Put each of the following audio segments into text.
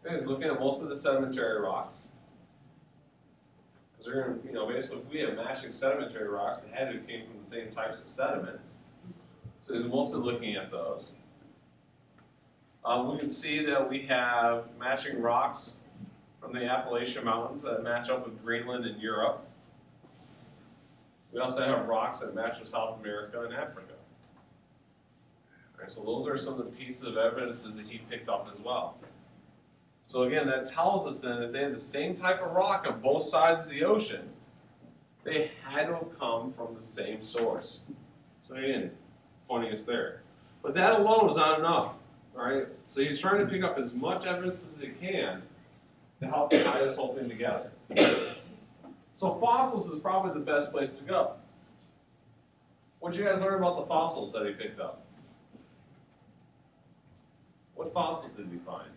Okay, he's looking at most of the sedimentary rocks. Because they're going to, basically, if we have matching sedimentary rocks, it had to have came from the same types of sediments. So he's mostly looking at those. We can see that we have matching rocks from the Appalachian Mountains that match up with Greenland and Europe. We also have rocks that match with South America and Africa. All right, so those are some of the pieces of evidence that he picked up as well. So again, that tells us then that they had the same type of rock on both sides of the ocean. They had to have come from the same source. So again, pointing us there. But that alone is not enough. All right? So he's trying to pick up as much evidence as he can to help tie this whole thing together. So fossils is probably the best place to go. What did you guys learn about the fossils that he picked up? What fossils did we find?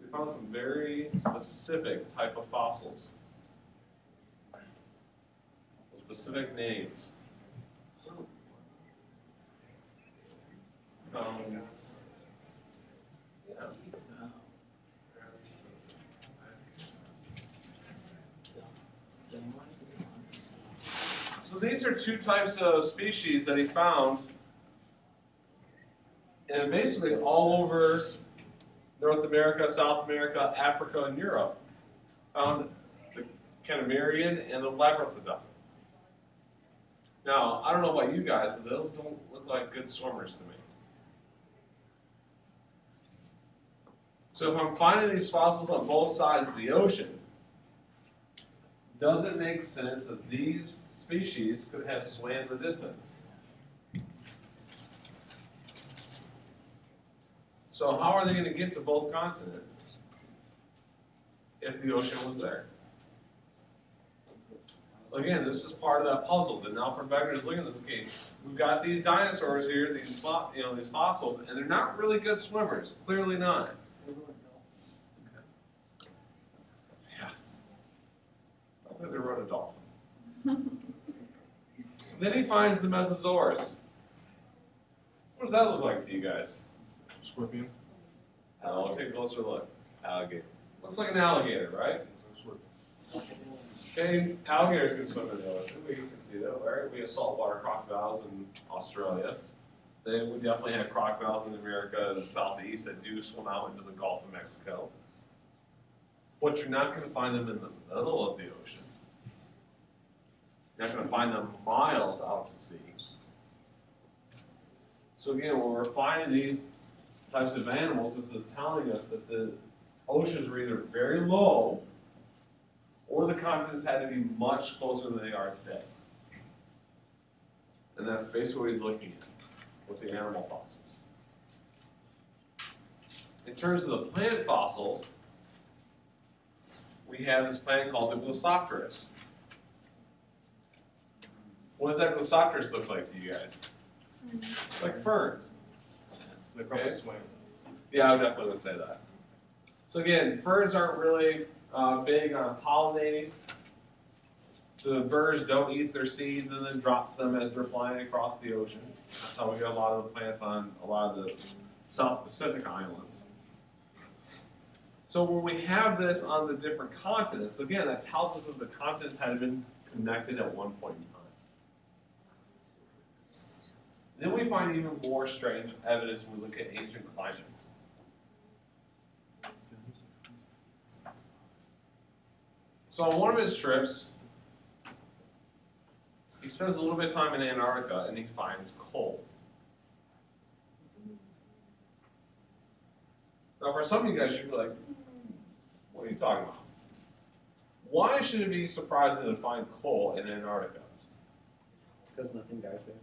We found some very specific type of fossils. Specific names. Yeah. So these are two types of species that he found, and basically all over North America, South America, Africa, and Europe. Found the Canamerian and the Labyrinthodon. Now, I don't know about you guys, but those don't look like good swimmers to me. So if I'm finding these fossils on both sides of the ocean, does it make sense that these species could have swam the distance? So how are they going to get to both continents if the ocean was there? Again, this is part of that puzzle that Alfred Beckner is looking at this. Okay, we've got these dinosaurs here, these fossils, and they're not really good swimmers. Clearly not. Yeah. I think they wrote a dolphin. So then he finds the Mesosaurus. What does that look like to you guys? Scorpion. I'll take a closer look. Alligator. Looks like an alligator, right? Okay, alligators can swim in the ocean. We can see that, right? We have saltwater crocodiles in Australia. We definitely have crocodiles in America and the southeast that do swim out into the Gulf of Mexico. But you're not going to find them in the middle of the ocean. You're not going to find them miles out to sea. So again, when we're finding these types of animals, this is telling us that the oceans are either very low or the continents had to be much closer than they are today. And that's basically what he's looking at with the animal fossils. In terms of the plant fossils, we have this plant called the Glossopteris. What does that Glossopteris look like to you guys? It's like ferns. They probably swim. Yeah, I would definitely say that. So again, ferns aren't really big on pollinating. The birds don't eat their seeds and then drop them as they're flying across the ocean. That's how we get a lot of the plants on a lot of the South Pacific islands. So when we have this on the different continents, again, that tells us that the continents had been connected at one point in time. Then we find even more strange evidence when we look at ancient climates. So on one of his trips, he spends a little bit of time in Antarctica and he finds coal. Now for some of you guys, you'd be like, what are you talking about? Why should it be surprising to find coal in Antarctica? Because nothing dies there.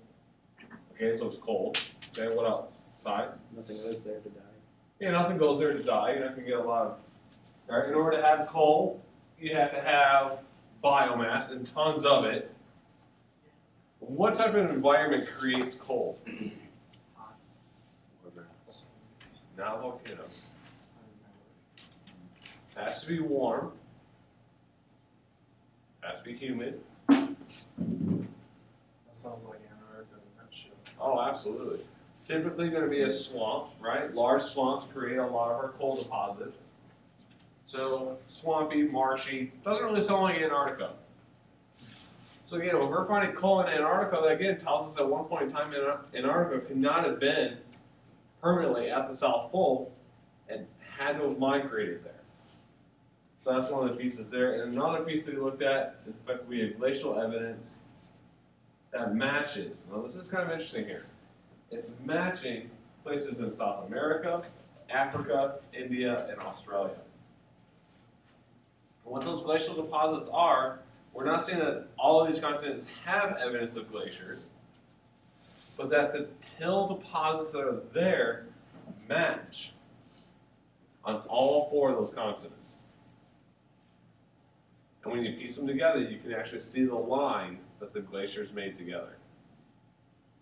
Okay, so it's cold. Okay, what else? Fine. Nothing lives there to die. Yeah, nothing goes there to die. You're not going to get a lot of... All right, in order to have coal, you have to have biomass and tons of it. What type of environment creates coal? Not volcanoes. Has to be warm. Has to be humid. That sounds like Antarctica in a nutshell. Oh, absolutely. typically going to be a swamp, right? Large swamps create a lot of our coal deposits. So swampy, marshy, doesn't really sound like Antarctica. So again, when we're finding coal in Antarctica, that again tells us at one point in time Antarctica could not have been permanently at the South Pole and had to have migrated there. So that's one of the pieces there. And another piece that we looked at is the fact that we have glacial evidence that matches. Now this is kind of interesting here. It's matching places in South America, Africa, India, and Australia. And what those glacial deposits are, we're not saying that all of these continents have evidence of glaciers, but that the till deposits that are there match on all four of those continents. And when you piece them together, you can actually see the line that the glaciers made together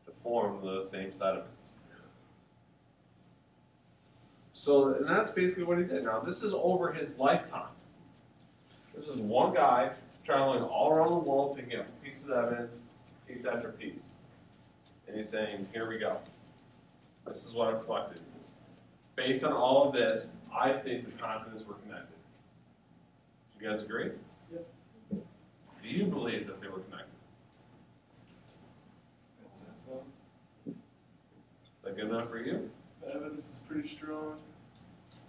to form those same sediments. So, and that's basically what he did. Now, this is over his lifetime. This is one guy traveling all around the world, picking up pieces of evidence, piece after piece. And he's saying, here we go. This is what I've collected. Based on all of this, I think the continents were connected. Do you guys agree? Yep. Do you believe that they were connected? I'd say so. Is that good enough for you? The evidence is pretty strong,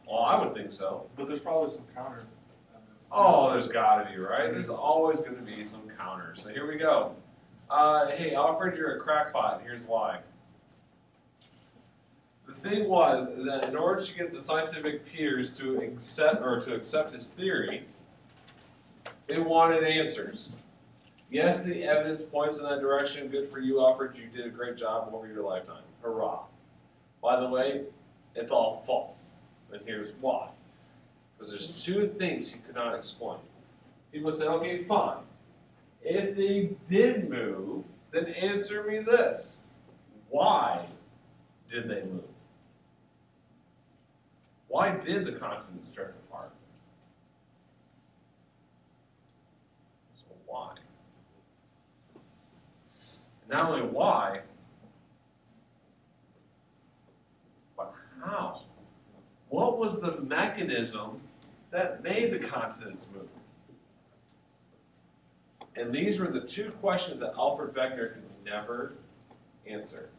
Well, I would think so. but there's probably some counter evidence. Oh, there's got to be, right? There's always going to be some counters. So here we go. Hey, Alfred, you're a crackpot. Here's why. The thing was that in order to get the scientific peers to accept his theory, they wanted answers. Yes, the evidence points in that direction. Good for you, Alfred. You did a great job over your lifetime. Hurrah. By the way, it's all false. And here's why. Because there's two things he could not explain. People say, okay, fine. If they did move, then answer me this. Why did they move? Why did the continents drift apart? So why? Not only why, but how? What was the mechanism that made the continents move? And these were the two questions that Alfred Wegener could never answer.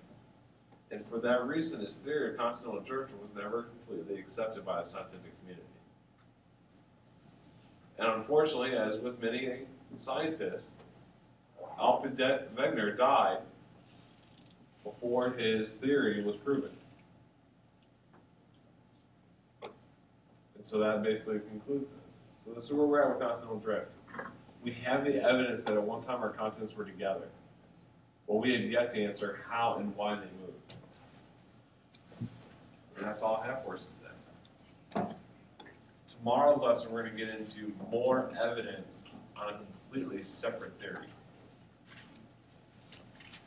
And for that reason, his theory of continental drift was never completely accepted by the scientific community. And unfortunately, as with many scientists, Alfred Wegener died before his theory was proven. And so that basically concludes this. So this is where we're at with continental drift. We have the evidence that at one time our continents were together. But we have yet to answer how and why they moved. And that's all I have for us today. Tomorrow's lesson, we're going to get into more evidence on a completely separate theory.